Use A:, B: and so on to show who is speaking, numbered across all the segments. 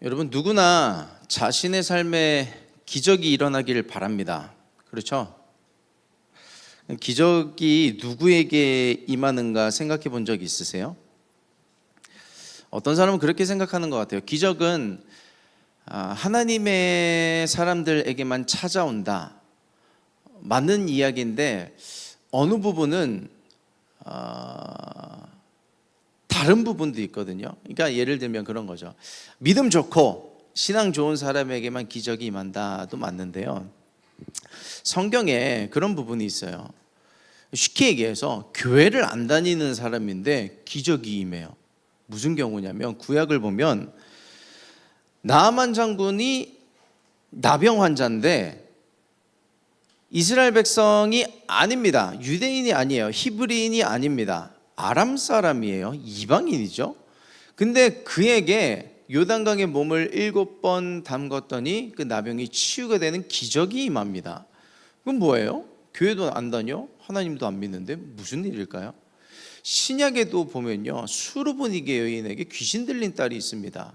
A: 여러분, 누구나 자신의 삶에 기적이 일어나길 바랍니다. 그렇죠? 기적이 누구에게 임하는가 생각해 본 적 있으세요? 어떤 사람은 그렇게 생각하는 것 같아요. 기적은 하나님의 사람들에게만 찾아온다. 맞는 이야기인데 어느 부분은 다른 부분도 있거든요. 그러니까 예를 들면 그런 거죠. 믿음 좋고 신앙 좋은 사람에게만 기적이 임한다도 맞는데요. 성경에 그런 부분이 있어요. 쉽게 얘기해서 교회를 안 다니는 사람인데 기적이 임해요. 무슨 경우냐면 구약을 보면 나아만 장군이 나병 환자인데 이스라엘 백성이 아닙니다. 유대인이 아니에요. 히브리인이 아닙니다. 아람 사람이에요. 이방인이죠. 근데 그에게 요단강에 몸을 7번 담궜더니 그 나병이 치유가 되는 기적이 임합니다. 그건 뭐예요? 교회도 안 다녀? 하나님도 안 믿는데 무슨 일일까요? 신약에도 보면요, 수르보니게 여인에게 귀신 들린 딸이 있습니다.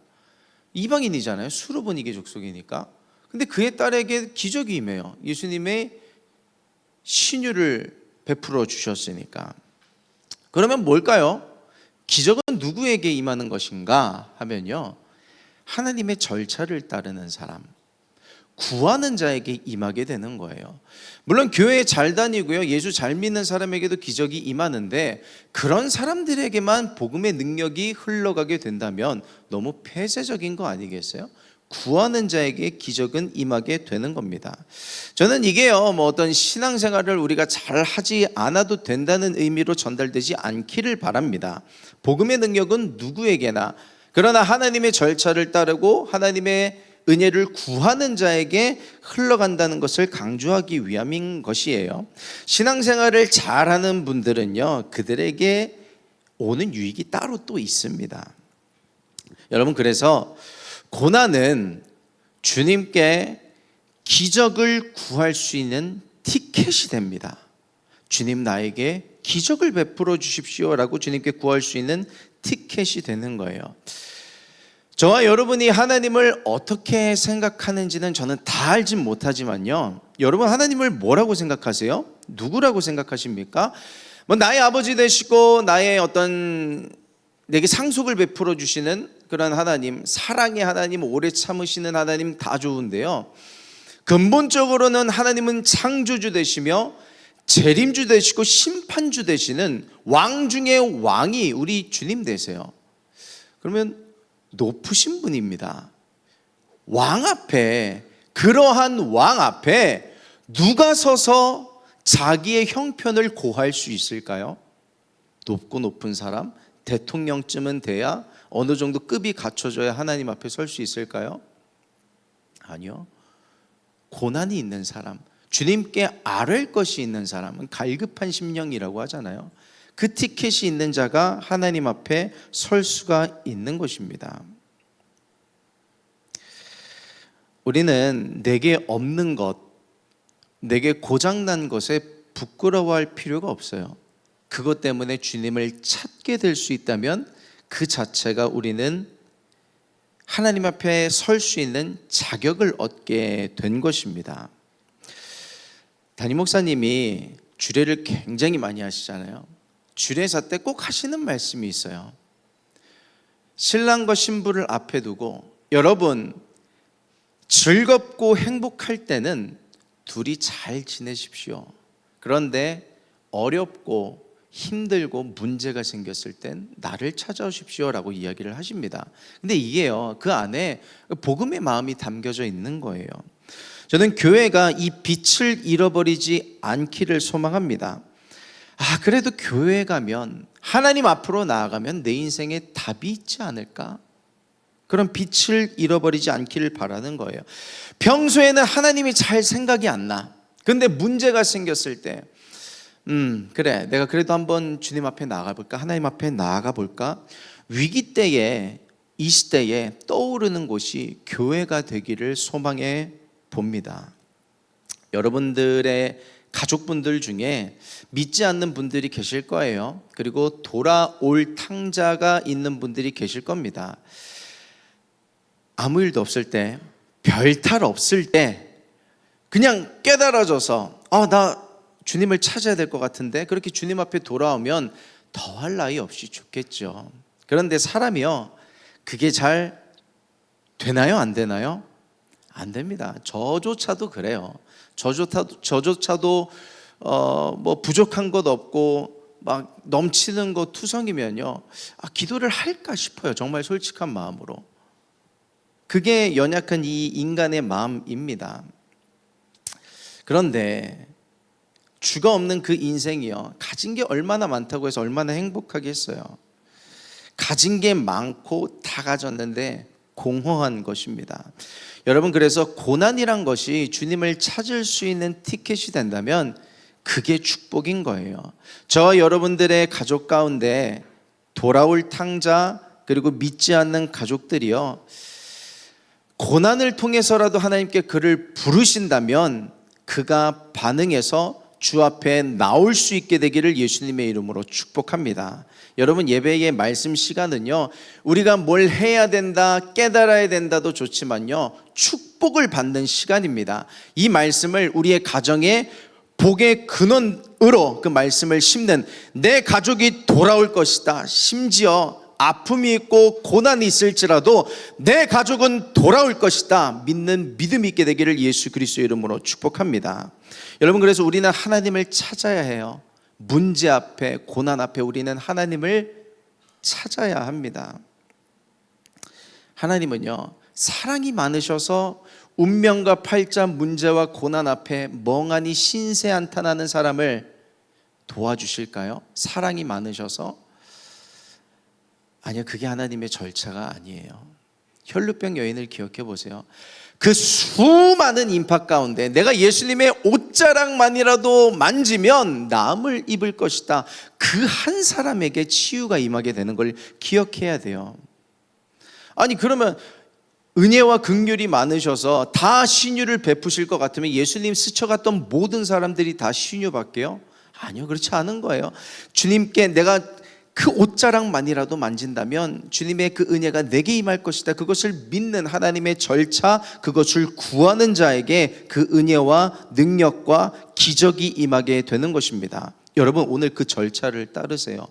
A: 이방인이잖아요. 수르보니게 족속이니까. 근데 그의 딸에게 기적이 임해요. 예수님의 신유를 베풀어 주셨으니까. 그러면 뭘까요? 기적은 누구에게 임하는 것인가 하면요, 하나님의 절차를 따르는 사람, 구하는 자에게 임하게 되는 거예요. 물론 교회에 잘 다니고요, 예수 잘 믿는 사람에게도 기적이 임하는데 그런 사람들에게만 복음의 능력이 흘러가게 된다면 너무 폐쇄적인 거 아니겠어요? 구하는 자에게 기적은 임하게 되는 겁니다. 저는 이게요, 어떤 신앙생활을 우리가 잘 하지 않아도 된다는 의미로 전달되지 않기를 바랍니다. 복음의 능력은 누구에게나, 그러나 하나님의 절차를 따르고 하나님의 은혜를 구하는 자에게 흘러간다는 것을 강조하기 위함인 것이에요. 신앙생활을 잘하는 분들은요, 그들에게 오는 유익이 따로 또 있습니다. 여러분, 그래서 고난은 주님께 기적을 구할 수 있는 티켓이 됩니다. 주님, 나에게 기적을 베풀어 주십시오라고 주님께 구할 수 있는 티켓이 되는 거예요. 저와 여러분이 하나님을 어떻게 생각하는지는 저는 다 알진 못하지만요, 여러분 하나님을 뭐라고 생각하세요? 누구라고 생각하십니까? 나의 아버지 되시고 나의 내게 상속을 베풀어 주시는 그런 하나님, 사랑의 하나님, 오래 참으시는 하나님 다 좋은데요, 근본적으로는 하나님은 창조주 되시며 재림주 되시고 심판주 되시는 왕 중의 왕이 우리 주님 되세요. 그러면 높으신 분입니다. 왕 앞에, 그러한 왕 앞에 누가 서서 자기의 형편을 고할 수 있을까요? 높고 높은 사람, 대통령쯤은 돼야 어느 정도 급이 갖춰져야 하나님 앞에 설 수 있을까요? 아니요. 고난이 있는 사람, 주님께 아뢰을 것이 있는 사람은 갈급한 심령이라고 하잖아요. 그 티켓이 있는 자가 하나님 앞에 설 수가 있는 것입니다. 우리는 내게 없는 것, 내게 고장난 것에 부끄러워할 필요가 없어요. 그것 때문에 주님을 찾게 될 수 있다면 그 자체가 우리는 하나님 앞에 설 수 있는 자격을 얻게 된 것입니다. 담임 목사님이 주례를 굉장히 많이 하시잖아요. 주례사 때 꼭 하시는 말씀이 있어요. 신랑과 신부를 앞에 두고, 여러분 즐겁고 행복할 때는 둘이 잘 지내십시오. 그런데 어렵고 힘들고 문제가 생겼을 땐 나를 찾아오십시오라고 이야기를 하십니다. 근데 이게요, 그 안에 복음의 마음이 담겨져 있는 거예요. 저는 교회가 이 빛을 잃어버리지 않기를 소망합니다. 그래도 교회 가면, 하나님 앞으로 나아가면 내 인생에 답이 있지 않을까? 그런 빛을 잃어버리지 않기를 바라는 거예요. 평소에는 하나님이 잘 생각이 안 나. 근데 문제가 생겼을 때, 그래, 내가 그래도 한번 주님 앞에 나아가 볼까? 하나님 앞에 나아가 볼까? 위기 때에, 이 시대에 떠오르는 곳이 교회가 되기를 소망해 봅니다. 여러분들의 가족분들 중에 믿지 않는 분들이 계실 거예요. 그리고 돌아올 탕자가 있는 분들이 계실 겁니다. 아무 일도 없을 때, 별탈 없을 때 그냥 깨달아져서 나 주님을 찾아야 될 것 같은데, 그렇게 주님 앞에 돌아오면 더할 나위 없이 좋겠죠. 그런데 사람이요, 그게 잘 되나요? 안 되나요? 안 됩니다. 저조차도 그래요. 저조차도 뭐 부족한 것 없고 막 넘치는 것 투성이면요, 기도를 할까 싶어요. 정말 솔직한 마음으로. 그게 연약한 이 인간의 마음입니다. 그런데 주가 없는 그 인생이요, 가진 게 얼마나 많다고 해서 얼마나 행복하겠어요. 가진 게 많고 다 가졌는데 공허한 것입니다. 여러분, 그래서 고난이란 것이 주님을 찾을 수 있는 티켓이 된다면 그게 축복인 거예요. 저와 여러분들의 가족 가운데 돌아올 탕자, 그리고 믿지 않는 가족들이요, 고난을 통해서라도 하나님께 그를 부르신다면 그가 반응해서 주 앞에 나올 수 있게 되기를 예수님의 이름으로 축복합니다. 여러분, 예배의 말씀 시간은요, 우리가 뭘 해야 된다, 깨달아야 된다도 좋지만요, 축복을 받는 시간입니다. 이 말씀을 우리의 가정에 복의 근원으로 그 말씀을 심는, 내 가족이 돌아올 것이다, 심지어 아픔이 있고 고난이 있을지라도 내 가족은 돌아올 것이다 믿는 믿음이 있게 되기를 예수 그리스도의 이름으로 축복합니다. 여러분, 그래서 우리는 하나님을 찾아야 해요. 문제 앞에, 고난 앞에 우리는 하나님을 찾아야 합니다. 하나님은요, 사랑이 많으셔서 운명과 팔자, 문제와 고난 앞에 멍하니 신세한탄하는 사람을 도와주실까요? 사랑이 많으셔서? 아니요, 그게 하나님의 절차가 아니에요. 혈루병 여인을 기억해 보세요. 그 수많은 인파 가운데 내가 예수님의 옷자락만이라도 만지면 나음을 입을 것이다, 그 한 사람에게 치유가 임하게 되는 걸 기억해야 돼요. 아니, 그러면 은혜와 긍휼이 많으셔서 다 신유를 베푸실 것 같으면 예수님 스쳐갔던 모든 사람들이 다 신유 받게요? 아니요, 그렇지 않은 거예요. 주님께 내가 그 옷자락만이라도 만진다면 주님의 그 은혜가 내게 임할 것이다, 그것을 믿는 하나님의 절차, 그것을 구하는 자에게 그 은혜와 능력과 기적이 임하게 되는 것입니다. 여러분, 오늘 그 절차를 따르세요.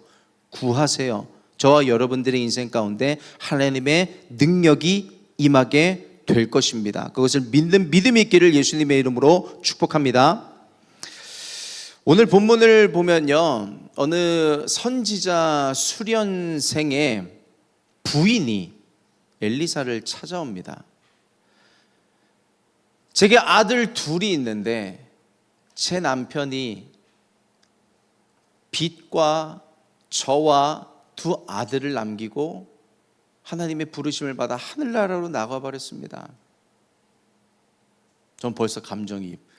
A: 구하세요. 저와 여러분들의 인생 가운데 하나님의 능력이 임하게 될 것입니다. 그것을 믿는 믿음이 있기를 예수님의 이름으로 축복합니다. 오늘 본문을 보면요, 어느 선지자 수련생의 부인이 엘리사를 찾아옵니다. 제게 아들 둘이 있는데 제 남편이 빚과 저와 두 아들을 남기고 하나님의 부르심을 받아 하늘나라로 나가버렸습니다. 전 벌써 감정이입.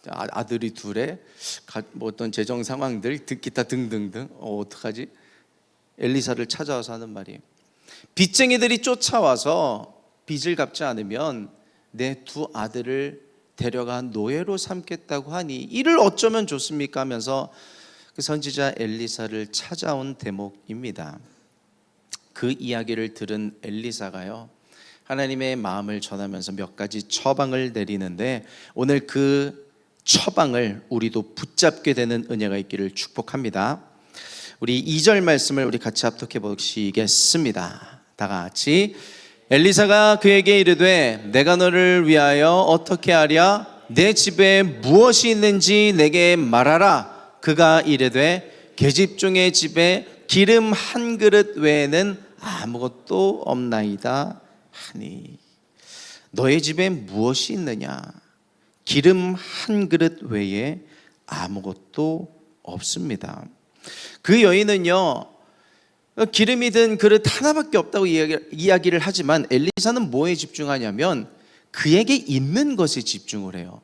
A: 아들이 둘에 뭐 어떤 재정 상황들, 기타 등등등. 어떡하지? 엘리사를 찾아와서 하는 말이에요. 빚쟁이들이 쫓아와서 빚을 갚지 않으면 내 두 아들을 데려가 노예로 삼겠다고 하니 이를 어쩌면 좋습니까? 하면서 그 선지자 엘리사를 찾아온 대목입니다. 그 이야기를 들은 엘리사가요, 하나님의 마음을 전하면서 몇 가지 처방을 내리는데, 오늘 그 처방을 우리도 붙잡게 되는 은혜가 있기를 축복합니다. 우리 2절 말씀을 우리 같이 합독해 보시겠습니다. 다 같이. 엘리사가 그에게 이르되 내가 너를 위하여 어떻게 하랴? 내 집에 무엇이 있는지 내게 말하라. 그가 이르되 계집종의 집에 기름 한 그릇 외에는 아무것도 없나이다 하니. 너의 집에 무엇이 있느냐? 기름 한 그릇 외에 아무것도 없습니다. 그 여인은요, 기름이 든 그릇 하나밖에 없다고 이야기를 하지만 엘리사는 뭐에 집중하냐면 그에게 있는 것에 집중을 해요.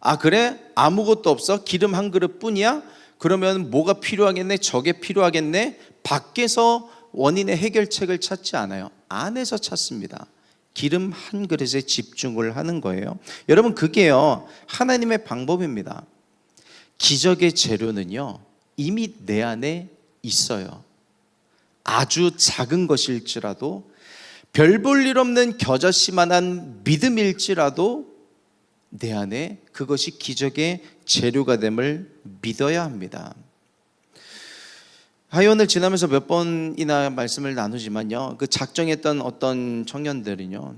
A: 아, 그래? 아무것도 없어? 기름 한 그릇 뿐이야? 그러면 뭐가 필요하겠네? 저게 필요하겠네? 밖에서 원인의 해결책을 찾지 않아요. 안에서 찾습니다. 기름 한 그릇에 집중을 하는 거예요. 여러분, 그게요, 하나님의 방법입니다. 기적의 재료는요, 이미 내 안에 있어요. 아주 작은 것일지라도 별 볼 일 없는 겨자씨만한 믿음일지라도 내 안에 그것이 기적의 재료가 됨을 믿어야 합니다. 하이원을 지나면서 몇 번이나 말씀을 나누지만요, 그 작정했던 어떤 청년들은요,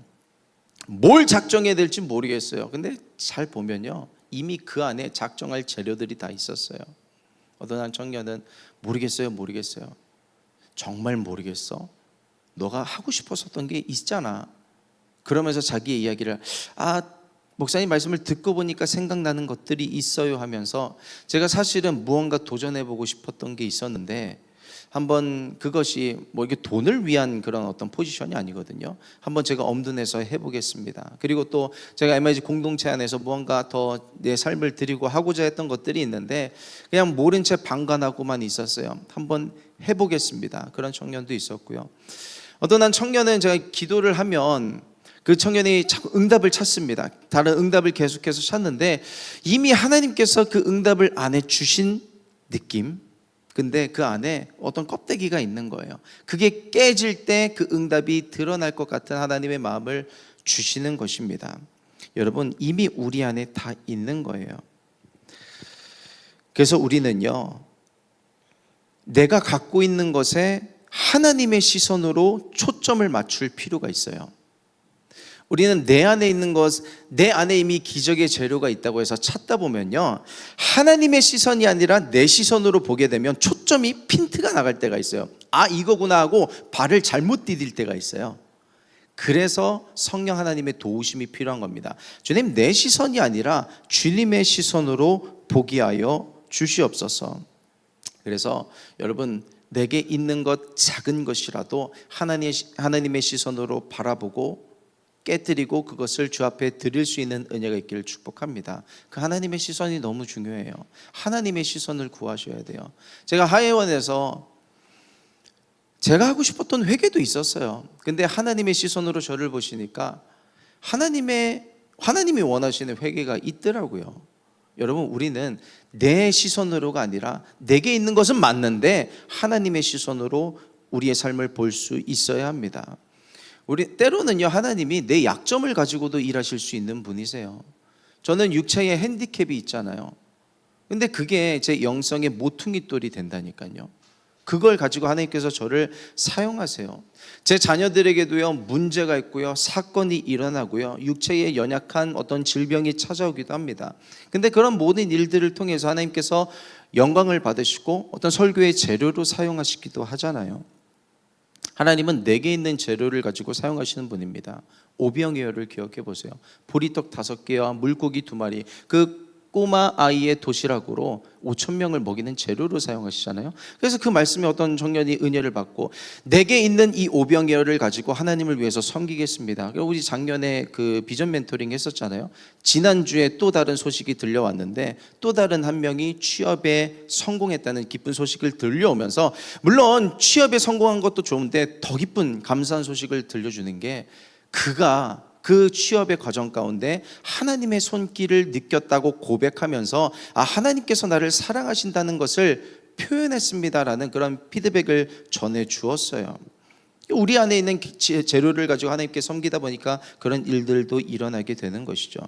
A: 뭘 작정해야 될지 모르겠어요. 근데 잘 보면요, 이미 그 안에 작정할 재료들이 다 있었어요. 어떤 한 청년은 모르겠어요. 정말 모르겠어? 너가 하고 싶었던 게 있잖아. 그러면서 자기의 이야기를, 목사님 말씀을 듣고 보니까 생각나는 것들이 있어요 하면서, 제가 사실은 무언가 도전해보고 싶었던 게 있었는데, 한번 그것이 이게 돈을 위한 그런 어떤 포지션이 아니거든요. 한번 제가 엄두내서 해보겠습니다. 그리고 또 제가 MIG 공동체 안에서 무언가 더 내 삶을 드리고 하고자 했던 것들이 있는데, 그냥 모른 채 방관하고만 있었어요. 한번 해보겠습니다. 그런 청년도 있었고요. 어떤 한 청년은 제가 기도를 하면 그 청년이 자꾸 응답을 찾습니다. 다른 응답을 계속해서 찾는데, 이미 하나님께서 그 응답을 안에 주신 느낌, 근데 그 안에 어떤 껍데기가 있는 거예요. 그게 깨질 때 그 응답이 드러날 것 같은 하나님의 마음을 주시는 것입니다. 여러분, 이미 우리 안에 다 있는 거예요. 그래서 우리는요, 내가 갖고 있는 것에 하나님의 시선으로 초점을 맞출 필요가 있어요. 우리는 내 안에 있는 것, 내 안에 이미 기적의 재료가 있다고 해서 찾다 보면요, 하나님의 시선이 아니라 내 시선으로 보게 되면 초점이 핀트가 나갈 때가 있어요. 이거구나 하고 발을 잘못 디딜 때가 있어요. 그래서 성령 하나님의 도우심이 필요한 겁니다. 주님, 내 시선이 아니라 주님의 시선으로 보게 하여 주시옵소서. 그래서 여러분, 내게 있는 것 작은 것이라도 하나님의 시선으로 바라보고 깨뜨리고 그것을 주 앞에 드릴 수 있는 은혜가 있기를 축복합니다. 그 하나님의 시선이 너무 중요해요. 하나님의 시선을 구하셔야 돼요. 제가 하회원에서 제가 하고 싶었던 회개도 있었어요. 근데 하나님의 시선으로 저를 보시니까 하나님이 원하시는 회개가 있더라고요. 여러분, 우리는 내 시선으로가 아니라 내게 있는 것은 맞는데 하나님의 시선으로 우리의 삶을 볼 수 있어야 합니다. 때로는요, 하나님이 내 약점을 가지고도 일하실 수 있는 분이세요. 저는 육체에 핸디캡이 있잖아요. 근데 그게 제 영성의 모퉁이돌이 된다니까요. 그걸 가지고 하나님께서 저를 사용하세요. 제 자녀들에게도요, 문제가 있고요, 사건이 일어나고요, 육체에 연약한 어떤 질병이 찾아오기도 합니다. 근데 그런 모든 일들을 통해서 하나님께서 영광을 받으시고 어떤 설교의 재료로 사용하시기도 하잖아요. 하나님은 내게 있는 재료를 가지고 사용하시는 분입니다. 오병이어를 기억해 보세요. 보리떡 5개와 물고기 2마리, 그 꼬마 아이의 도시락으로 5,000명을 먹이는 재료로 사용하시잖아요. 그래서 그 말씀에 어떤 청년이 은혜를 받고, 내게 있는 이 오병이어를 가지고 하나님을 위해서 섬기겠습니다. 그리고 우리 작년에 그 비전 멘토링 했었잖아요. 지난주에 또 다른 소식이 들려왔는데, 또 다른 한 명이 취업에 성공했다는 기쁜 소식을 들려오면서, 물론 취업에 성공한 것도 좋은데 더 기쁜 감사한 소식을 들려주는 게, 그가 그 취업의 과정 가운데 하나님의 손길을 느꼈다고 고백하면서 하나님께서 나를 사랑하신다는 것을 표현했습니다라는 그런 피드백을 전해주었어요. 우리 안에 있는 재료를 가지고 하나님께 섬기다 보니까 그런 일들도 일어나게 되는 것이죠.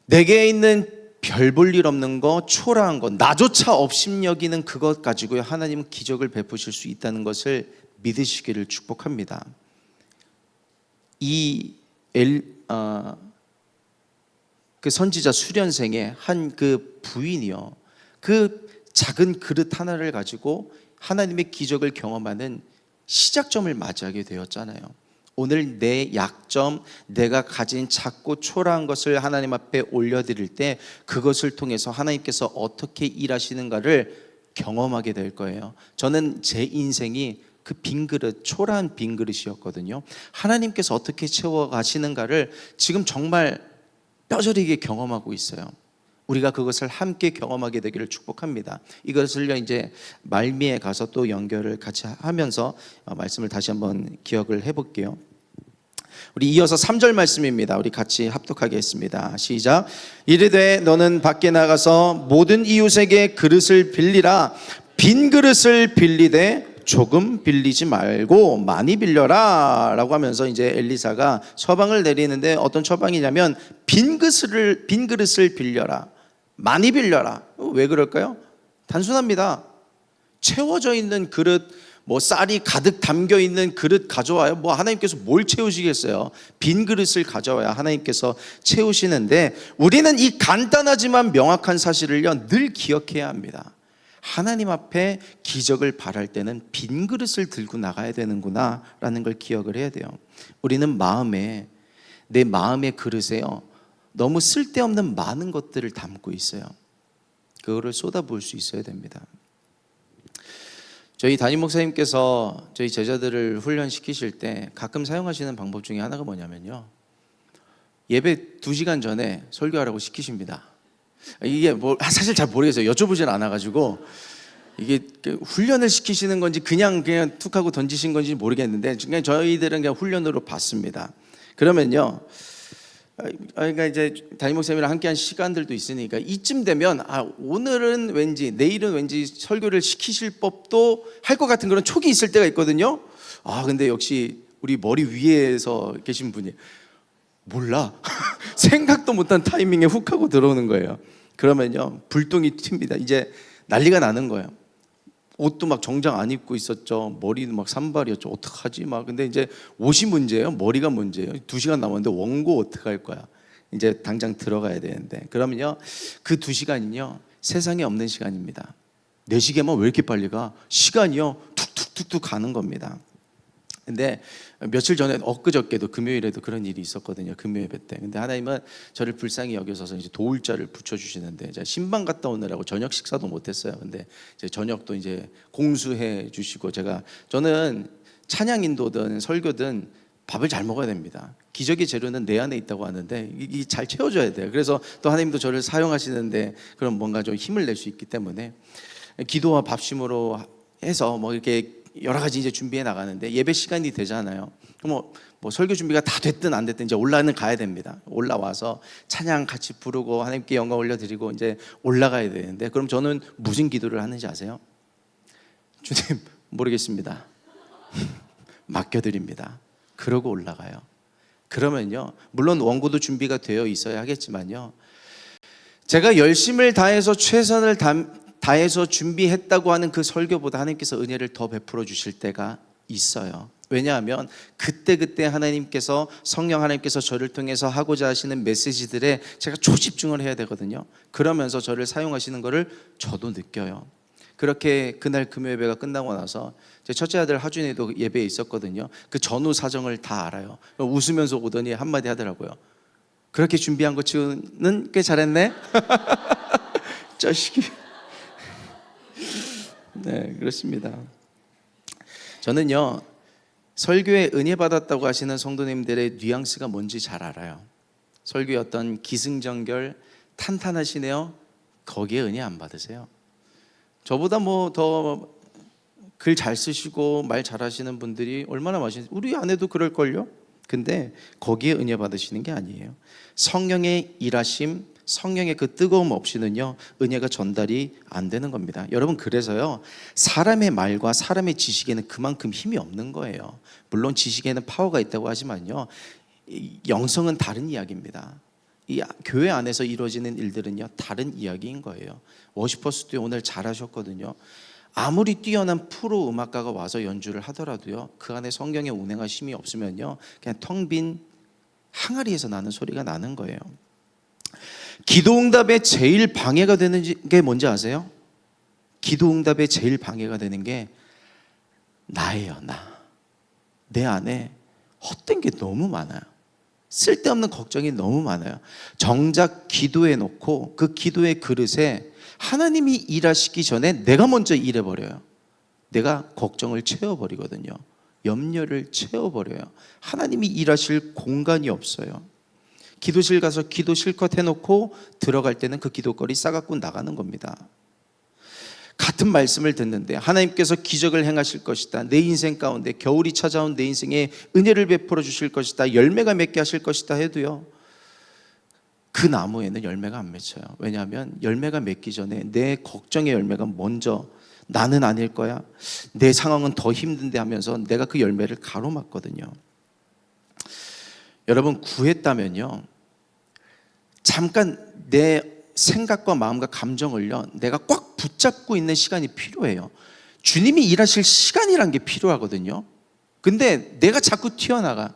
A: 내게 있는 별 볼 일 없는 거, 초라한 거, 나조차 업심여기는 그것 가지고 하나님은 기적을 베푸실 수 있다는 것을 믿으시기를 축복합니다. 그 선지자 수련생의 한 그 부인이요, 그 작은 그릇 하나를 가지고 하나님의 기적을 경험하는 시작점을 맞이하게 되었잖아요. 오늘 내 약점, 내가 가진 작고 초라한 것을 하나님 앞에 올려드릴 때 그것을 통해서 하나님께서 어떻게 일하시는가를 경험하게 될 거예요. 저는 제 인생이 그 빈 그릇, 초라한 빈 그릇이었거든요. 하나님께서 어떻게 채워가시는가를 지금 정말 뼈저리게 경험하고 있어요. 우리가 그것을 함께 경험하게 되기를 축복합니다. 이것을 이제 말미에 가서 또 연결을 같이 하면서 말씀을 다시 한번 기억을 해볼게요. 우리 이어서 3절 말씀입니다. 우리 같이 합독하게 했습니다. 시작. 이르되 너는 밖에 나가서 모든 이웃에게 그릇을 빌리라. 빈 그릇을 빌리되 조금 빌리지 말고 많이 빌려라 라고 하면서 이제 엘리사가 처방을 내리는데, 어떤 처방이냐면 빈 그릇을 빌려라, 많이 빌려라. 왜 그럴까요? 단순합니다. 채워져 있는 그릇, 뭐 쌀이 가득 담겨 있는 그릇 가져와요. 뭐 하나님께서 뭘 채우시겠어요? 빈 그릇을 가져와야 하나님께서 채우시는데, 우리는 이 간단하지만 명확한 사실을요 늘 기억해야 합니다. 하나님 앞에 기적을 바랄 때는 빈 그릇을 들고 나가야 되는구나 라는 걸 기억을 해야 돼요. 우리는 내 마음의 그릇에요 너무 쓸데없는 많은 것들을 담고 있어요. 그거를 쏟아부을 수 있어야 됩니다. 저희 담임 목사님께서 저희 제자들을 훈련시키실 때 가끔 사용하시는 방법 중에 하나가 뭐냐면요, 예배 2시간 전에 설교하라고 시키십니다. 이게 뭐 사실 잘 모르겠어요. 여쭤보진 않아가지고 이게 훈련을 시키시는 건지 그냥 툭 하고 던지신 건지 모르겠는데, 그냥 저희들은 그냥 훈련으로 봤습니다. 그러면요, 그러니까 이제 담임 목사님이랑 함께한 시간들도 있으니까 이쯤 되면 오늘은 왠지, 내일은 왠지 설교를 시키실 법도 할 것 같은 그런 촉이 있을 때가 있거든요. 근데 역시 우리 머리 위에서 계신 분이 몰라 생각도 못한 타이밍에 훅 하고 들어오는 거예요. 그러면요 불똥이 튑니다. 이제 난리가 나는 거예요. 옷도 막 정장 안 입고 있었죠. 머리도 막 산발이었죠. 어떡하지? 근데 이제 옷이 문제예요? 머리가 문제예요? 2시간 남았는데 원고 어떡할 거야? 이제 당장 들어가야 되는데, 그러면요 그 2시간은요 세상에 없는 시간입니다. 내 시계만 왜 이렇게 빨리 가? 시간이요 툭툭툭툭 가는 겁니다. 근데 며칠 전에, 엊그저께도 금요일에도 그런 일이 있었거든요. 금요 예배 때. 근데 하나님은 저를 불쌍히 여겨서 이제 도울자를 붙여주시는데, 제가 신방 갔다 오느라고 저녁 식사도 못했어요. 근데 이제 저녁도 이제 공수해 주시고, 저는 찬양 인도든 설교든 밥을 잘 먹어야 됩니다. 기적의 재료는 내 안에 있다고 하는데 이게 잘 채워져야 돼요. 그래서 또 하나님도 저를 사용하시는데 그런 뭔가 좀 힘을 낼 수 있기 때문에 기도와 밥심으로 해서 뭐 이렇게 여러 가지 이제 준비해 나가는데, 예배 시간이 되잖아요. 뭐 설교 준비가 다 됐든 안 됐든 이제 올라는 가야 됩니다. 올라와서 찬양 같이 부르고 하나님께 영광 올려드리고 이제 올라가야 되는데, 그럼 저는 무슨 기도를 하는지 아세요? 주님 모르겠습니다. 맡겨드립니다. 그러고 올라가요. 그러면요 물론 원고도 준비가 되어 있어야 하겠지만요, 제가 열심을 다해서 최선을 다해서 준비했다고 하는 그 설교보다 하나님께서 은혜를 더 베풀어 주실 때가 있어요. 왜냐하면 그때 하나님께서, 성령 하나님께서 저를 통해서 하고자 하시는 메시지들에 제가 초집중을 해야 되거든요. 그러면서 저를 사용하시는 것을 저도 느껴요. 그렇게 그날 금요 예배가 끝나고 나서 제 첫째 아들 하준이도 예배에 있었거든요. 그 전후 사정을 다 알아요. 웃으면서 오더니 한마디 하더라고요. 그렇게 준비한 것 치고는 꽤 잘했네. 자식이. 네, 그렇습니다. 저는요 설교에 은혜 받았다고 하시는 성도님들의 뉘앙스가 뭔지 잘 알아요. 설교의 어떤 기승전결 탄탄하시네요, 거기에 은혜 안 받으세요. 저보다 뭐 더 글 잘 쓰시고 말 잘하시는 분들이 얼마나 많으신지, 우리 아내도 그럴걸요. 근데 거기에 은혜 받으시는 게 아니에요. 성령의 일하심, 성령의 그 뜨거움 없이는요 은혜가 전달이 안 되는 겁니다. 여러분, 그래서요 사람의 말과 사람의 지식에는 그만큼 힘이 없는 거예요. 물론 지식에는 파워가 있다고 하지만요, 영성은 다른 이야기입니다. 이 교회 안에서 이루어지는 일들은요 다른 이야기인 거예요. 워시퍼스도 오늘 잘하셨거든요. 아무리 뛰어난 프로 음악가가 와서 연주를 하더라도요 그 안에 성령의 운행하심이 없으면요 그냥 텅 빈 항아리에서 나는 소리가 나는 거예요. 기도응답에 제일 방해가 되는 게 뭔지 아세요? 기도응답에 제일 방해가 되는 게 나예요. 내 안에 헛된 게 너무 많아요. 쓸데없는 걱정이 너무 많아요. 정작 기도해 놓고 그 기도의 그릇에 하나님이 일하시기 전에 내가 먼저 일해버려요. 내가 걱정을 채워버리거든요. 염려를 채워버려요. 하나님이 일하실 공간이 없어요. 기도실 가서 기도 실컷 해놓고 들어갈 때는 그 기도거리 싸갖고 나가는 겁니다. 같은 말씀을 듣는데 하나님께서 기적을 행하실 것이다, 내 인생 가운데 겨울이 찾아온 내 인생에 은혜를 베풀어 주실 것이다, 열매가 맺게 하실 것이다 해도요 그 나무에는 열매가 안 맺혀요. 왜냐하면 열매가 맺기 전에 내 걱정의 열매가 먼저 나는 아닐 거야. 내 상황은 더 힘든데 하면서 내가 그 열매를 가로막거든요. 여러분, 구했다면요, 잠깐 내 생각과 마음과 감정을요, 내가 꽉 붙잡고 있는 시간이 필요해요. 주님이 일하실 시간이란 게 필요하거든요. 근데 내가 자꾸 튀어나가.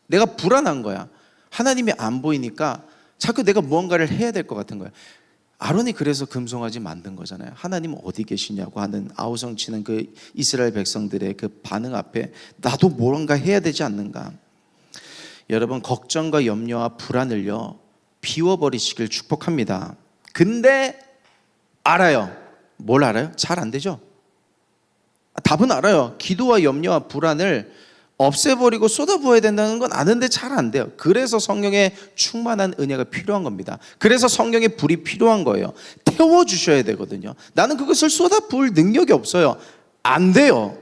A: 내가 불안한 거야. 하나님이 안 보이니까 자꾸 내가 무언가를 해야 될 것 같은 거야. 아론이 그래서 금송아지 만든 거잖아요. 하나님은 어디 계시냐고 하는 아우성치는 그 이스라엘 백성들의 그 반응 앞에 나도 뭔가 해야 되지 않는가. 여러분, 걱정과 염려와 불안을요, 비워버리시길 축복합니다. 근데 알아요. 뭘 알아요? 잘 안 되죠. 답은 알아요. 기도와 염려와 불안을 없애버리고 쏟아부어야 된다는 건 아는데 잘 안 돼요. 그래서 성령의 충만한 은혜가 필요한 겁니다. 그래서 성령의 불이 필요한 거예요. 태워주셔야 되거든요. 나는 그것을 쏟아부을 능력이 없어요. 안 돼요.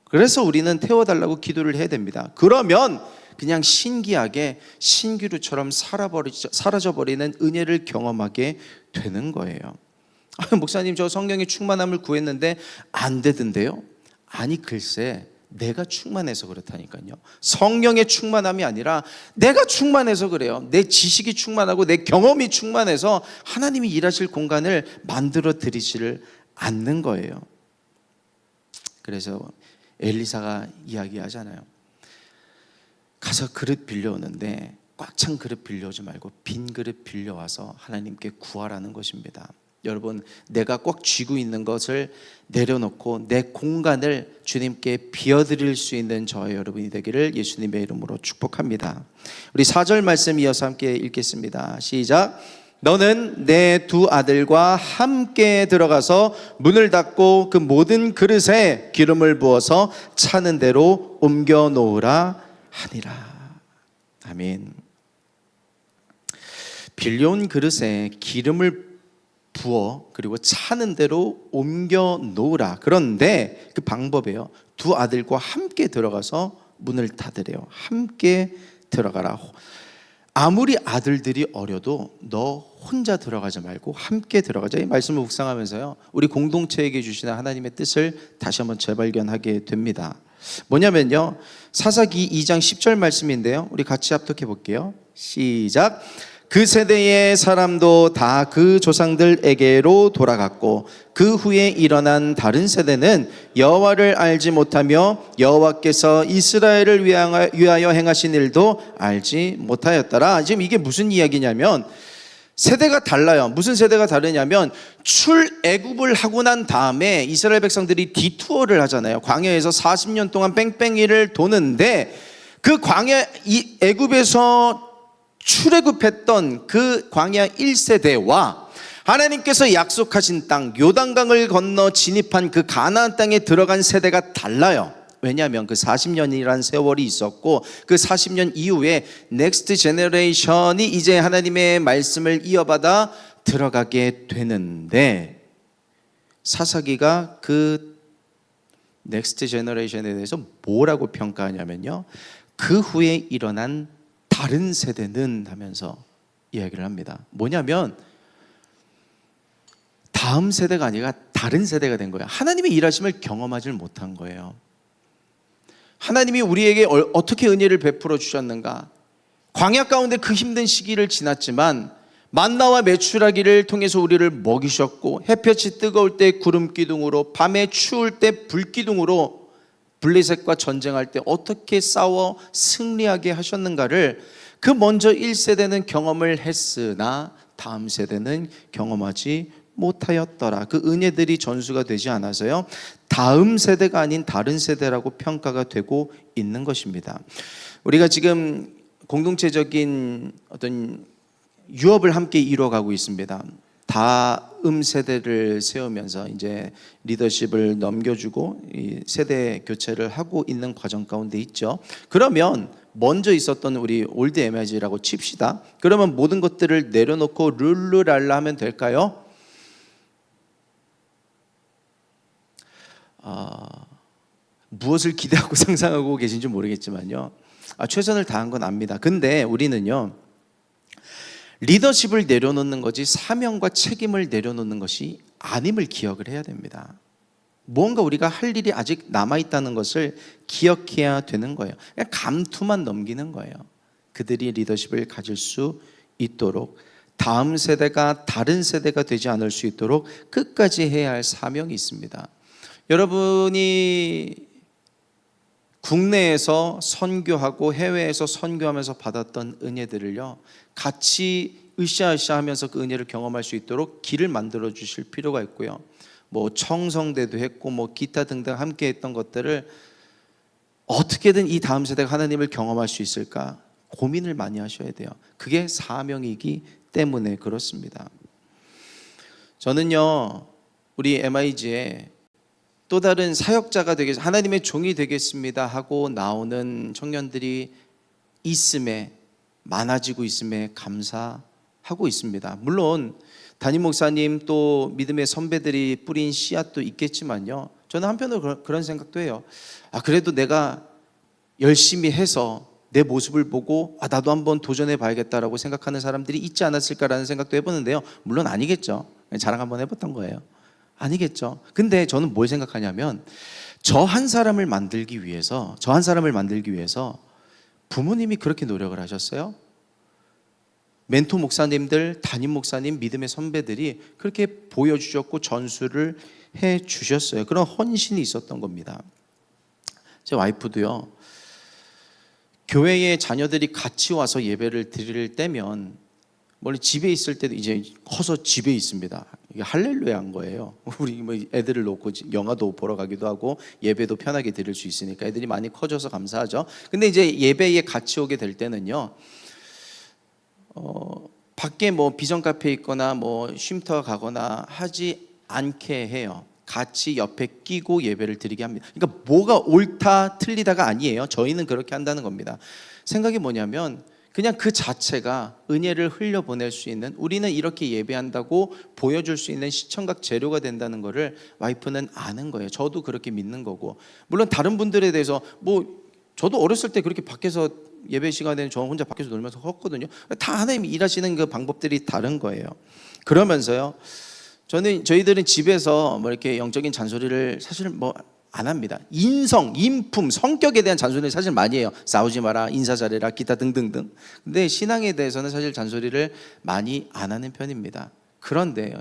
A: 그래서 우리는 태워달라고 기도를 해야 됩니다. 그러면 그냥 신기하게 신기루처럼 사라져버리는 은혜를 경험하게 되는 거예요. 목사님, 저 성령의 충만함을 구했는데 안 되던데요? 아니, 글쎄, 내가 충만해서 그렇다니까요. 성령의 충만함이 아니라 내가 충만해서 그래요. 내 지식이 충만하고 내 경험이 충만해서 하나님이 일하실 공간을 만들어 드리지를 않는 거예요. 그래서 엘리사가 이야기하잖아요. 가서 그릇 빌려오는데 꽉 찬 그릇 빌려오지 말고 빈 그릇 빌려와서 하나님께 구하라는 것입니다. 여러분, 내가 꽉 쥐고 있는 것을 내려놓고 내 공간을 주님께 비워드릴 수 있는 저와 여러분이 되기를 예수님의 이름으로 축복합니다. 우리 4절 말씀 이어서 함께 읽겠습니다. 시작. 너는 내 두 아들과 함께 들어가서 문을 닫고 그 모든 그릇에 기름을 부어서 차는 대로 옮겨 놓으라 하니라. 아멘. 빌려온 그릇에 기름을 부어 그리고 차는 대로 옮겨 놓으라. 그런데 그 방법이에요. 두 아들과 함께 들어가서 문을 닫으래요. 함께 들어가라. 아무리 아들들이 어려도 너 혼자 들어가지 말고 함께 들어가자. 이 말씀을 묵상하면서요, 우리 공동체에게 주시는 하나님의 뜻을 다시 한번 재발견하게 됩니다. 뭐냐면요, 사사기 2장 10절 말씀인데요, 우리 같이 합독해 볼게요. 시작. 그 세대의 사람도 다 그 조상들에게로 돌아갔고 그 후에 일어난 다른 세대는 여호와를 알지 못하며 여호와께서 이스라엘을 위하여 행하신 일도 알지 못하였더라. 지금 이게 무슨 이야기냐면 세대가 달라요. 무슨 세대가 다르냐면 출애굽을 하고 난 다음에 이스라엘 백성들이 디투어를 하잖아요. 광야에서 40년 동안 뺑뺑이를 도는데 그 광야 이 애굽에서 출애굽했던 그 광야 1세대와 하나님께서 약속하신 땅 요단강을 건너 진입한 그 가나안 땅에 들어간 세대가 달라요. 왜냐하면 그 40년이란 세월이 있었고 그 40년 이후에 넥스트 제너레이션이 이제 하나님의 말씀을 이어받아 들어가게 되는데, 사사기가 그 넥스트 제너레이션에 대해서 뭐라고 평가하냐면요, 그 후에 일어난 다른 세대는 하면서 이야기를 합니다. 뭐냐면 다음 세대가 아니라 다른 세대가 된 거예요. 하나님의 일하심을 경험하지 못한 거예요. 하나님이 우리에게 어떻게 은혜를 베풀어 주셨는가. 광야 가운데 그 힘든 시기를 지났지만 만나와 메추라기를 통해서 우리를 먹이셨고, 햇볕이 뜨거울 때 구름 기둥으로, 밤에 추울 때 불 기둥으로 블레셋과 전쟁할 때 어떻게 싸워 승리하게 하셨는가를 그 먼저 1세대는 경험을 했으나 다음 세대는 경험하지 못하였더라. 그 은혜들이 전수가 되지 않아서요, 다음 세대가 아닌 다른 세대라고 평가가 되고 있는 것입니다. 우리가 지금 공동체적인 어떤 유업을 함께 이루어가고 있습니다. 다음 세대를 세우면서 이제 리더십을 넘겨주고 이 세대 교체를 하고 있는 과정 가운데 있죠. 그러면 먼저 있었던 우리 올드 MIG라고 칩시다. 그러면 모든 것들을 내려놓고 룰루랄라 하면 될까요? 무엇을 기대하고 상상하고 계신지 모르겠지만요, 최선을 다한 건 압니다. 근데 우리는요, 리더십을 내려놓는 것이 사명과 책임을 내려놓는 것이 아님을 기억을 해야 됩니다. 무언가 우리가 할 일이 아직 남아있다는 것을 기억해야 되는 거예요. 그냥 감투만 넘기는 거예요. 그들이 리더십을 가질 수 있도록, 다음 세대가 다른 세대가 되지 않을 수 있도록 끝까지 해야 할 사명이 있습니다. 여러분이 국내에서 선교하고 해외에서 선교하면서 받았던 은혜들을요, 같이 으쌰으쌰 하면서 그 은혜를 경험할 수 있도록 길을 만들어 주실 필요가 있고요. 뭐 청성대도 했고 뭐 기타 등등 함께 했던 것들을 어떻게든 이 다음 세대가 하나님을 경험할 수 있을까 고민을 많이 하셔야 돼요. 그게 사명이기 때문에 그렇습니다. 저는요, 우리 MIG에 또 다른 사역자가 하나님의 종이 되겠습니다 하고 나오는 청년들이 있음에, 많아지고 있음에 감사하고 있습니다. 물론 담임 목사님 또 믿음의 선배들이 뿌린 씨앗도 있겠지만요, 저는 한편으로 그런 생각도 해요. 그래도 내가 열심히 해서 내 모습을 보고 나도 한번 도전해 봐야겠다라고 생각하는 사람들이 있지 않았을까라는 생각도 해보는데요, 물론 아니겠죠. 자랑 한번 해봤던 거예요. 아니겠죠. 근데 저는 뭘 생각하냐면, 저 한 사람을 만들기 위해서 부모님이 그렇게 노력을 하셨어요. 멘토 목사님들, 담임 목사님, 믿음의 선배들이 그렇게 보여주셨고 전수를 해주셨어요. 그런 헌신이 있었던 겁니다. 제 와이프도요, 교회에 자녀들이 같이 와서 예배를 드릴 때면, 원래 집에 있을 때도 이제 커서 집에 있습니다. 이게 할렐루야인 거예요. 우리 뭐 애들을 놓고 영화도 보러 가기도 하고 예배도 편하게 드릴 수 있으니까 애들이 많이 커져서 감사하죠. 근데 이제 예배에 같이 오게 될 때는요, 밖에 뭐 비전 카페에 있거나 뭐 쉼터 가거나 하지 않게 해요. 같이 옆에 끼고 예배를 드리게 합니다. 그러니까 뭐가 옳다 틀리다가 아니에요. 저희는 그렇게 한다는 겁니다. 생각이 뭐냐면, 그냥 그 자체가 은혜를 흘려보낼 수 있는, 우리는 이렇게 예배한다고 보여줄 수 있는 시청각 재료가 된다는 거를 와이프는 아는 거예요. 저도 그렇게 믿는 거고, 물론 다른 분들에 대해서 뭐 저도 어렸을 때 그렇게 밖에서 예배 시간에는 저 혼자 밖에서 놀면서 컸거든요. 다 하나님이 일하시는 그 방법들이 다른 거예요. 그러면서요, 저희들은 집에서 뭐 이렇게 영적인 잔소리를 사실 뭐 안 합니다. 인성, 인품, 성격에 대한 잔소리를 사실 많이 해요. 싸우지 마라, 인사 잘해라, 기타 등등등. 근데 신앙에 대해서는 사실 잔소리를 많이 안 하는 편입니다. 그런데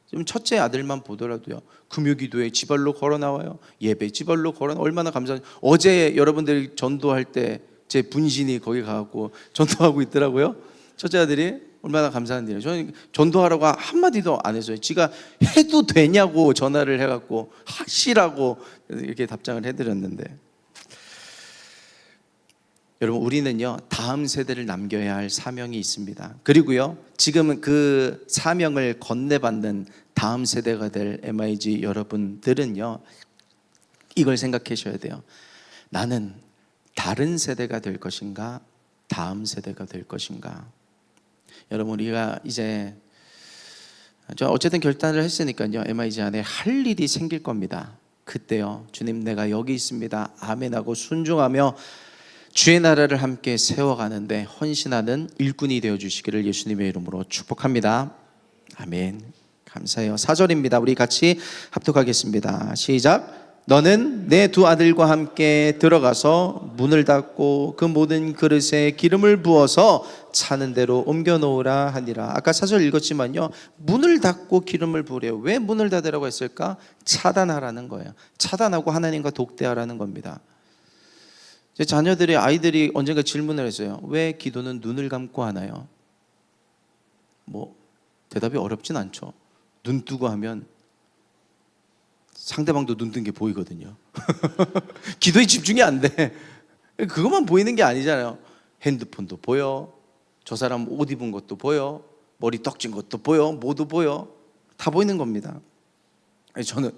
A: 좀 첫째 아들만 보더라도요, 금요기도에 지발로 걸어 나와요. 예배 지발로 걸어 나와요. 얼마나 감사해요. 어제 여러분들이 전도할 때 제 분신이 거기 가고 전도하고 있더라고요. 첫째 아들이. 얼마나 감사한 일이에요. 저는 전도하라고 한마디도 안 했어요. 지가 해도 되냐고 전화를 해갖고 하시라고 이렇게 답장을 해드렸는데, 여러분, 우리는요 다음 세대를 남겨야 할 사명이 있습니다. 그리고요, 지금은 그 사명을 건네받는 다음 세대가 될 MIG 여러분들은요, 이걸 생각하셔야 돼요. 나는 다른 세대가 될 것인가, 다음 세대가 될 것인가. 여러분, 우리가 이제 어쨌든 결단을 했으니까요, MIG 안에 할 일이 생길 겁니다. 그때요, 주님 내가 여기 있습니다, 아멘하고 순종하며 주의 나라를 함께 세워가는데 헌신하는 일꾼이 되어주시기를 예수님의 이름으로 축복합니다. 아멘. 감사해요. 4절입니다. 우리 같이 합독하겠습니다. 시작. 너는 내 두 아들과 함께 들어가서 문을 닫고 그 모든 그릇에 기름을 부어서 차는 대로 옮겨 놓으라 하니라. 아까 4절 읽었지만요, 문을 닫고 기름을 부으래요. 왜 문을 닫으라고 했을까? 차단하라는 거예요. 차단하고 하나님과 독대하라는 겁니다. 제 아이들이 언젠가 질문을 했어요. 왜 기도는 눈을 감고 하나요? 뭐 대답이 어렵진 않죠. 눈 뜨고 하면 상대방도 눈 뜬 게 보이거든요. 기도에 집중이 안 돼. 그것만 보이는 게 아니잖아요. 핸드폰도 보여, 저 사람 옷 입은 것도 보여, 머리 떡진 것도 보여, 모두 보여. 다 보이는 겁니다. 저는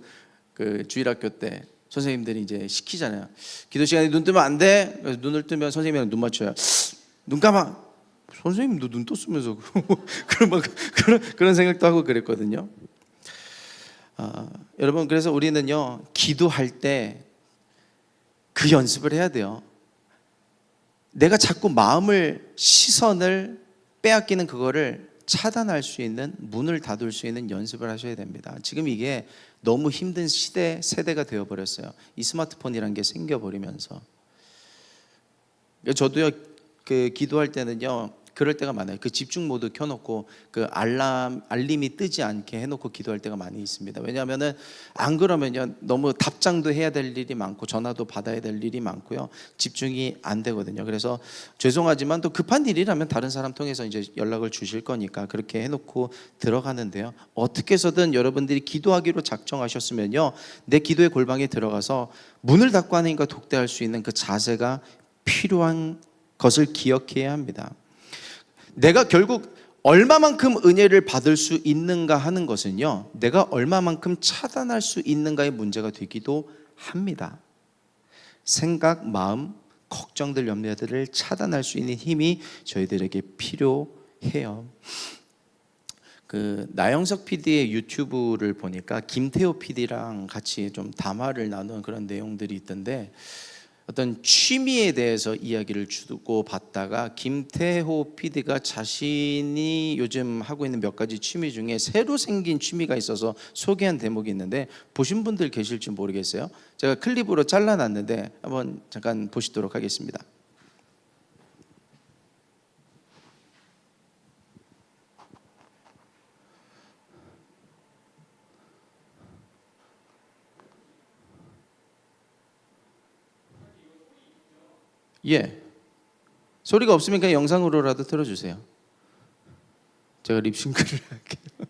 A: 그 주일학교 때 선생님들이 이제 시키잖아요. 기도 시간에 눈 뜨면 안 돼. 그래서 눈을 뜨면 선생님이랑 눈 맞춰요. 눈 감아. 선생님도 눈 떴으면서 그런 생각도 하고 그랬거든요. 여러분, 그래서 우리는요 기도할 때 그 연습을 해야 돼요. 내가 자꾸 시선을 빼앗기는 그거를 차단할 수 있는, 문을 닫을 수 있는 연습을 하셔야 됩니다. 지금 이게 너무 힘든 세대가 되어버렸어요. 이 스마트폰이란 게 생겨버리면서. 저도요, 그 기도할 때는요, 그럴 때가 많아요. 그 집중 모드 켜놓고 그 알림이 뜨지 않게 해놓고 기도할 때가 많이 있습니다. 왜냐하면은 안 그러면요, 너무 답장도 해야 될 일이 많고 전화도 받아야 될 일이 많고요, 집중이 안 되거든요. 그래서 죄송하지만 또 급한 일이라면 다른 사람 통해서 이제 연락을 주실 거니까 그렇게 해놓고 들어가는데요, 어떻게 해서든 여러분들이 기도하기로 작정하셨으면요, 내 기도의 골방에 들어가서 문을 닫고 하나님과 독대할 수 있는 그 자세가 필요한 것을 기억해야 합니다. 내가 결국 얼마만큼 은혜를 받을 수 있는가 하는 것은요, 내가 얼마만큼 차단할 수 있는가의 문제가 되기도 합니다. 생각, 마음, 걱정들, 염려들을 차단할 수 있는 힘이 저희들에게 필요해요. 그 나영석 PD의 유튜브를 보니까 김태호 PD랑 같이 좀 담화를 나눈 그런 내용들이 있던데, 어떤 취미에 대해서 이야기를 주고 받다가 김태호 PD가 자신이 요즘 하고 있는 몇 가지 취미 중에 새로 생긴 취미가 있어서 소개한 대목이 있는데, 보신 분들 계실지 모르겠어요. 제가 클립으로 잘라놨는데 한번 잠깐 보시도록 하겠습니다. 예, 소리가 없으면 그냥 영상으로라도 틀어주세요. 제가 립싱크를 할게요.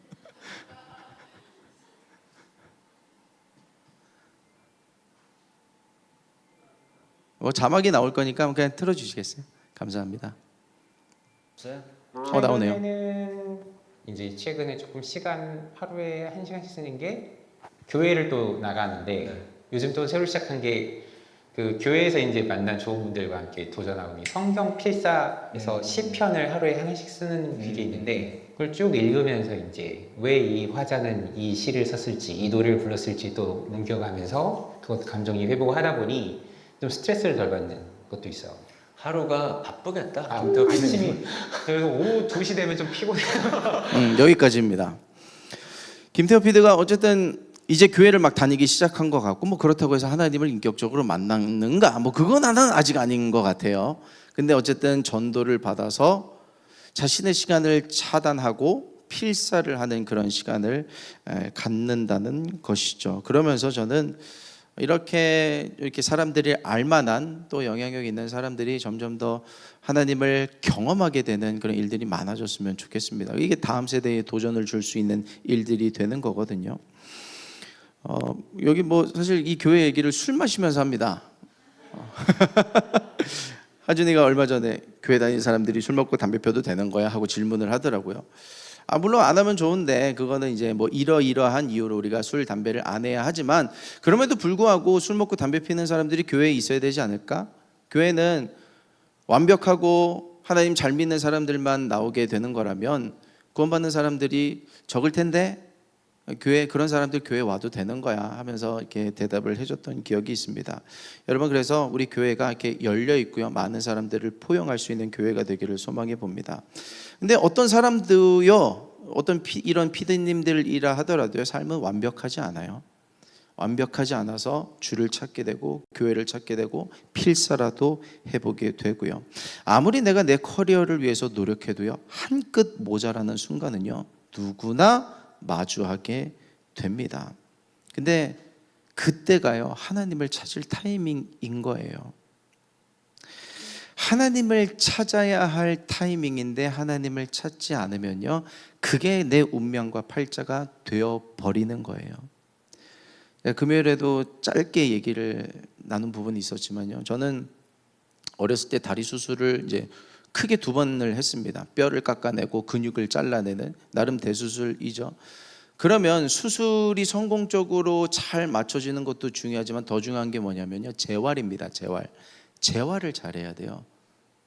A: 뭐 자막이 나올 거니까 그냥 틀어주시겠어요? 감사합니다. 나오네요.
B: 최근에는 이제 최근에 조금 시간 하루에 1시간씩 쓰는 게 교회를 또 나가는데, 요즘 또 새로 시작한 게 그 교회에서 이제 만난 좋은 분들과 함께 도전하고 있는 성경 필사에서 시편을 하루에 하나씩 쓰는 그게 있는데, 그걸 쭉 읽으면서 이제 왜 이 화자는 이 시를 썼을지, 이 노래를 불렀을지 또 옮겨가면서 그것 감정이 회복하다 보니 좀 스트레스를 덜 받는 것도 있어요.
C: 하루가 바쁘겠다.
B: 또 아침이 그래서 오후 2시 되면 좀 피곤해요.
A: 여기까지입니다. 김태호 PD가 어쨌든 이제 교회를 막 다니기 시작한 것 같고, 뭐 그렇다고 해서 하나님을 인격적으로 만나는가, 뭐 그건 나는 아직 아닌 것 같아요. 근데 어쨌든 전도를 받아서 자신의 시간을 차단하고 필사를 하는 그런 시간을 갖는다는 것이죠. 그러면서 저는 이렇게 사람들이 알만한, 또 영향력 있는 사람들이 점점 더 하나님을 경험하게 되는 그런 일들이 많아졌으면 좋겠습니다. 이게 다음 세대에 도전을 줄 수 있는 일들이 되는 거거든요. 여기 뭐 사실 이 교회 얘기를 술 마시면서 합니다. 하준이가 얼마 전에 교회 다니는 사람들이 술 먹고 담배 펴도 되는 거야 하고 질문을 하더라고요. 물론 안 하면 좋은데, 그거는 이제 뭐 이러이러한 이유로 우리가 술, 담배를 안 해야 하지만, 그럼에도 불구하고 술 먹고 담배 피는 사람들이 교회에 있어야 되지 않을까? 교회는 완벽하고 하나님 잘 믿는 사람들만 나오게 되는 거라면 구원받는 사람들이 적을 텐데, 그런 사람들 교회 와도 되는 거야 하면서 이렇게 대답을 해줬던 기억이 있습니다. 여러분, 그래서 우리 교회가 이렇게 열려 있고요, 많은 사람들을 포용할 수 있는 교회가 되기를 소망해 봅니다. 근데 어떤 사람도요, 이런 피디님들이라 하더라도요, 삶은 완벽하지 않아요. 완벽하지 않아서 주를 찾게 되고 교회를 찾게 되고 필사라도 해보게 되고요. 아무리 내가 내 커리어를 위해서 노력해도요, 한 끗 모자라는 순간은요, 누구나 마주하게 됩니다. 근데 그때가요, 하나님을 찾을 타이밍인 거예요. 하나님을 찾아야 할 타이밍인데 하나님을 찾지 않으면요, 그게 내 운명과 팔자가 되어 버리는 거예요. 금요일에도 짧게 얘기를 나눈 부분이 있었지만요, 저는 어렸을 때 다리 수술을 이제 크게 2번을 했습니다. 뼈를 깎아내고 근육을 잘라내는 나름 대수술이죠. 그러면 수술이 성공적으로 잘 맞춰지는 것도 중요하지만 더 중요한 게 뭐냐면요, 재활입니다. 재활을 잘해야 돼요.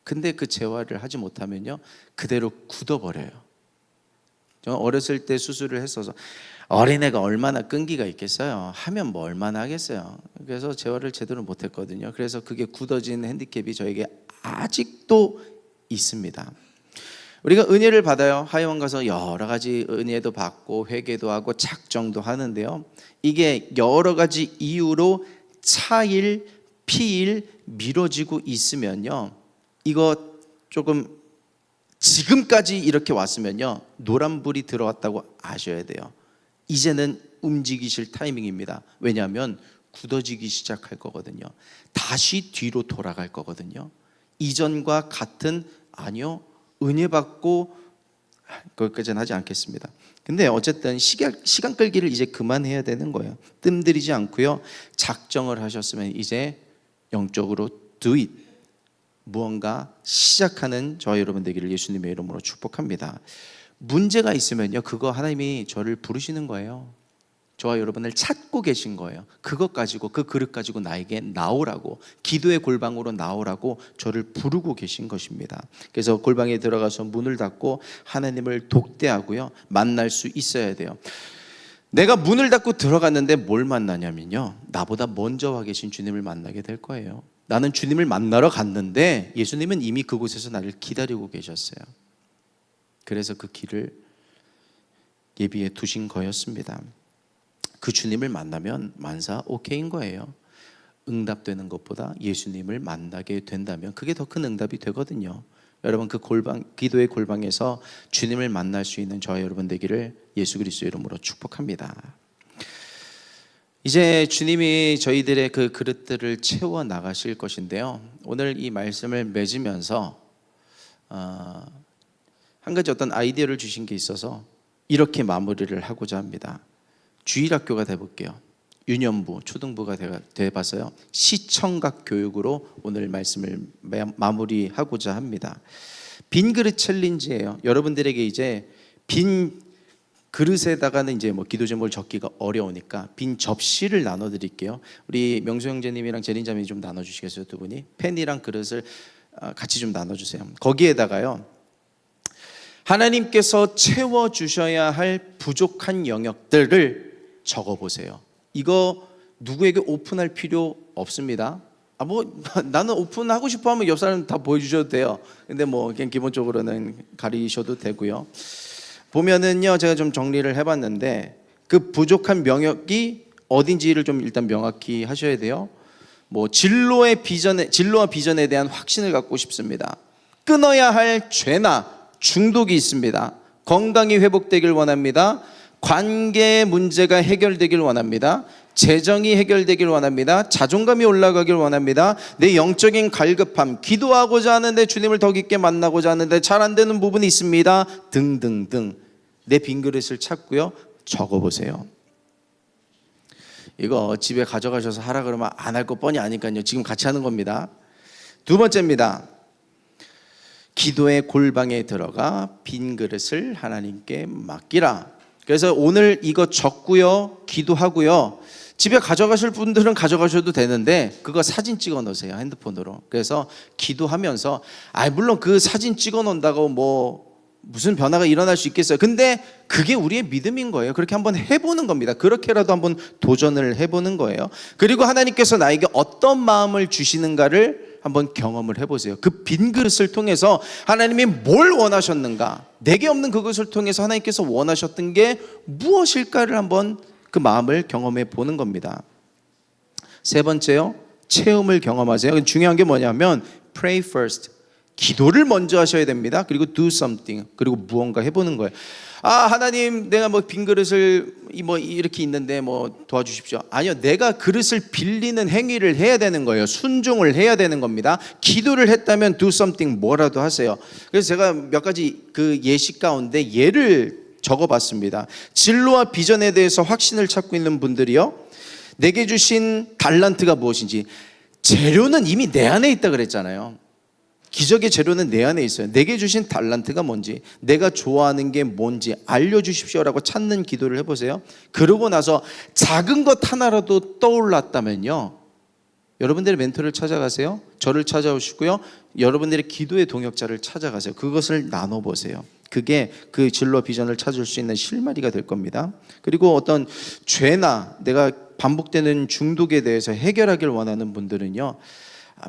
A: 근데 그 재활을 하지 못하면요, 그대로 굳어버려요. 저는 어렸을 때 수술을 했어서, 어린애가 얼마나 끈기가 있겠어요. 하면 뭐 얼마나 하겠어요. 그래서 재활을 제대로 못했거든요. 그래서 그게 굳어진 핸디캡이 저에게 아직도 있습니다. 우리가 은혜를 받아요. 하이원 가서 여러 가지 은혜도 받고 회개도 하고 작정도 하는데요. 이게 여러 가지 이유로 차일, 피일, 미뤄지고 있으면요. 이거 조금 지금까지 이렇게 왔으면요. 노란불이 들어왔다고 아셔야 돼요. 이제는 움직이실 타이밍입니다. 왜냐하면 굳어지기 시작할 거거든요. 다시 뒤로 돌아갈 거거든요. 이전과 같은 아니요. 은혜 받고 거기까지는 하지 않겠습니다. 근데 어쨌든 시간 끌기를 이제 그만해야 되는 거예요. 뜸들이지 않고요. 작정을 하셨으면 이제 영적으로 do it. 무언가 시작하는 저와 여러분 되기를 예수님의 이름으로 축복합니다. 문제가 있으면요. 그거 하나님이 저를 부르시는 거예요. 저와 여러분을 찾고 계신 거예요. 그것 가지고 그 그릇 가지고 나에게 나오라고 기도의 골방으로 나오라고 저를 부르고 계신 것입니다. 그래서 골방에 들어가서 문을 닫고 하나님을 독대하고요. 만날 수 있어야 돼요. 내가 문을 닫고 들어갔는데 뭘 만나냐면요. 나보다 먼저 와 계신 주님을 만나게 될 거예요. 나는 주님을 만나러 갔는데 예수님은 이미 그곳에서 나를 기다리고 계셨어요. 그래서 그 길을 예비해 두신 거였습니다. 그 주님을 만나면 만사 오케이인 거예요. 응답되는 것보다 예수님을 만나게 된다면 그게 더 큰 응답이 되거든요. 여러분 그 골방, 기도의 골방에서 주님을 만날 수 있는 저와 여러분 되기를 예수 그리스도의 이름으로 축복합니다. 이제 주님이 저희들의 그 그릇들을 채워 나가실 것인데요. 오늘 이 말씀을 맺으면서 한 가지 어떤 아이디어를 주신 게 있어서 이렇게 마무리를 하고자 합니다. 주일학교가 돼볼게요. 유년부, 초등부가 돼봐서요. 시청각 교육으로 오늘 말씀을 마무리하고자 합니다. 빈 그릇 챌린지예요. 여러분들에게 이제 빈 그릇에다가는 이제 뭐 기도 제목을 적기가 어려우니까 빈 접시를 나눠드릴게요. 우리 명수 형제님이랑 재린자매님 좀 나눠주시겠어요? 두 분이 펜이랑 그릇을 같이 좀 나눠주세요. 거기에다가요. 하나님께서 채워주셔야 할 부족한 영역들을 적어보세요. 이거 누구에게 오픈할 필요 없습니다. 나는 오픈하고 싶어 하면 옆 사람 다 보여주셔도 돼요. 근데 뭐 그냥 기본적으로는 가리셔도 되고요. 보면은요, 제가 좀 정리를 해봤는데 그 부족한 영역이 어딘지를 좀 일단 명확히 하셔야 돼요. 뭐 진로와 비전에 대한 확신을 갖고 싶습니다. 끊어야 할 죄나 중독이 있습니다. 건강이 회복되길 원합니다. 관계 문제가 해결되길 원합니다. 재정이 해결되길 원합니다. 자존감이 올라가길 원합니다. 내 영적인 갈급함, 기도하고자 하는데 주님을 더 깊게 만나고자 하는데 잘 안 되는 부분이 있습니다. 등등등 내 빈 그릇을 찾고요. 적어보세요. 이거 집에 가져가셔서 하라 그러면 안 할 거 뻔히 아니까요. 지금 같이 하는 겁니다. 두 번째입니다. 기도의 골방에 들어가 빈 그릇을 하나님께 맡기라. 그래서 오늘 이거 적고요. 기도하고요. 집에 가져가실 분들은 가져가셔도 되는데 그거 사진 찍어 놓으세요. 핸드폰으로. 그래서 기도하면서 물론 그 사진 찍어 놓는다고 뭐 무슨 변화가 일어날 수 있겠어요. 근데 그게 우리의 믿음인 거예요. 그렇게 한번 해보는 겁니다. 그렇게라도 한번 도전을 해보는 거예요. 그리고 하나님께서 나에게 어떤 마음을 주시는가를 한번 경험을 해보세요. 그 빈 그릇을 통해서 하나님이 뭘 원하셨는가, 내게 없는 그것을 통해서 하나님께서 원하셨던 게 무엇일까를 한번 그 마음을 경험해 보는 겁니다. 세 번째요, 체험을 경험하세요. 중요한 게 뭐냐면 pray first, 기도를 먼저 하셔야 됩니다. 그리고 do something, 그리고 무언가 해보는 거예요. 하나님, 내가 뭐 빈 그릇을 뭐 이렇게 있는데 뭐 도와주십시오. 아니요, 내가 그릇을 빌리는 행위를 해야 되는 거예요. 순종을 해야 되는 겁니다. 기도를 했다면 do something, 뭐라도 하세요. 그래서 제가 몇 가지 그 예시 가운데 예를 적어봤습니다. 진로와 비전에 대해서 확신을 찾고 있는 분들이요, 내게 주신 달란트가 무엇인지, 재료는 이미 내 안에 있다 그랬잖아요. 기적의 재료는 내 안에 있어요. 내게 주신 달란트가 뭔지, 내가 좋아하는 게 뭔지 알려주십시오라고 찾는 기도를 해보세요. 그러고 나서 작은 것 하나라도 떠올랐다면요, 여러분들의 멘토를 찾아가세요. 저를 찾아오시고요, 여러분들의 기도의 동역자를 찾아가세요. 그것을 나눠보세요. 그게 그 진로 비전을 찾을 수 있는 실마리가 될 겁니다. 그리고 어떤 죄나 내가 반복되는 중독에 대해서 해결하길 원하는 분들은요,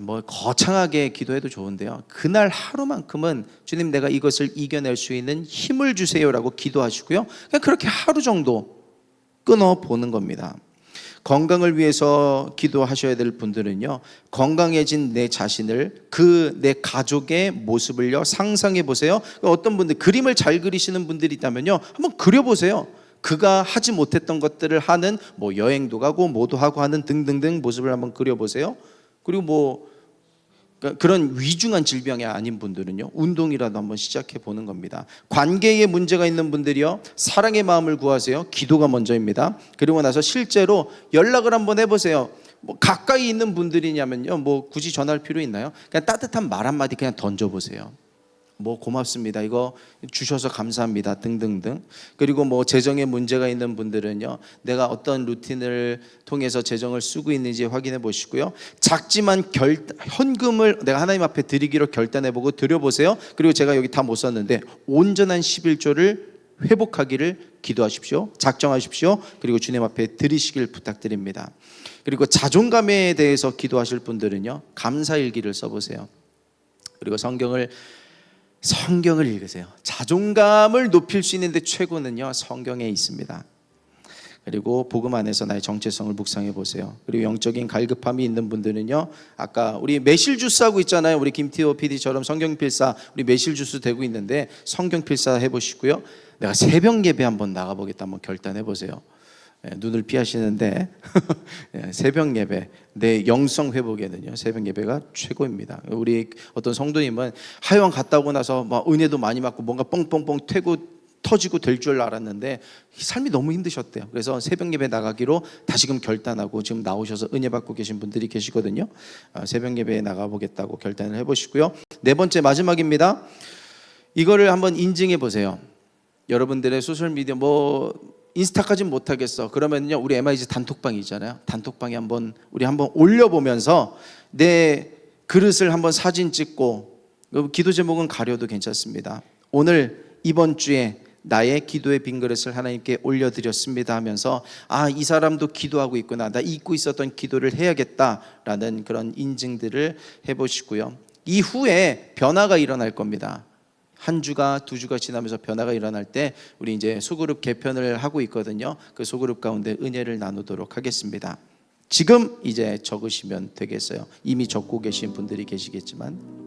A: 뭐 거창하게 기도해도 좋은데요. 그날 하루만큼은 주님 내가 이것을 이겨낼 수 있는 힘을 주세요라고 기도하시고요. 그냥 그렇게 하루 정도 끊어 보는 겁니다. 건강을 위해서 기도하셔야 될 분들은요, 건강해진 내 자신을 그 내 가족의 모습을요 상상해 보세요. 어떤 분들 그림을 잘 그리시는 분들이 있다면요, 한번 그려보세요. 그가 하지 못했던 것들을 하는, 뭐 여행도 가고 뭐도 하고 하는 등등등 모습을 한번 그려보세요. 그리고 뭐 그런 위중한 질병이 아닌 분들은요, 운동이라도 한번 시작해 보는 겁니다. 관계에 문제가 있는 분들이요, 사랑의 마음을 구하세요. 기도가 먼저입니다. 그리고 나서 실제로 연락을 한번 해보세요. 뭐 가까이 있는 분들이냐면요, 뭐 굳이 전화할 필요 있나요? 그냥 따뜻한 말 한마디 그냥 던져보세요. 뭐 고맙습니다, 이거 주셔서 감사합니다 등등등. 그리고 뭐 재정에 문제가 있는 분들은요, 내가 어떤 루틴을 통해서 재정을 쓰고 있는지 확인해 보시고요, 작지만 현금을 내가 하나님 앞에 드리기로 결단해 보고 드려보세요. 그리고 제가 여기 다 못 썼는데 온전한 11조를 회복하기를 기도하십시오. 작정하십시오. 그리고 주님 앞에 드리시길 부탁드립니다. 그리고 자존감에 대해서 기도하실 분들은요, 감사일기를 써보세요. 그리고 성경을 읽으세요. 자존감을 높일 수 있는데 최고는요, 성경에 있습니다. 그리고 복음 안에서 나의 정체성을 묵상해 보세요. 그리고 영적인 갈급함이 있는 분들은요, 아까 우리 매실 주스 하고 있잖아요. 우리 김태호 PD처럼 성경 필사, 우리 매실 주스 되고 있는데 성경 필사 해보시고요, 내가 새벽 예배 한번 나가보겠다 한번 결단해 보세요. 눈을 피하시는데 새벽 예배, 내 영성 회복에는요 새벽 예배가 최고입니다. 우리 어떤 성도님은 하여왕 갔다 오고 나서 막 은혜도 많이 받고 뭔가 뻥뻥뻥 터지고 될 줄 알았는데 삶이 너무 힘드셨대요. 그래서 새벽 예배 나가기로 다시금 결단하고 지금 나오셔서 은혜 받고 계신 분들이 계시거든요. 새벽 예배에 나가보겠다고 결단을 해보시고요. 네 번째, 마지막입니다. 이거를 한번 인증해 보세요. 여러분들의 소셜미디어 뭐 인스타까지는 못하겠어, 그러면요, 우리 MIG 단톡방이 있잖아요. 단톡방에 우리 한번 올려보면서 내 그릇을 한번 사진 찍고, 기도 제목은 가려도 괜찮습니다. 오늘 이번 주에 나의 기도의 빈 그릇을 하나님께 올려드렸습니다 하면서, 아, 이 사람도 기도하고 있구나, 나 잊고 있었던 기도를 해야겠다라는 그런 인증들을 해보시고요. 이후에 변화가 일어날 겁니다. 한 주가 두 주가 지나면서 변화가 일어날 때 우리 이제 소그룹 개편을 하고 있거든요. 그 소그룹 가운데 은혜를 나누도록 하겠습니다. 지금 이제 적으시면 되겠어요. 이미 적고 계신 분들이 계시겠지만.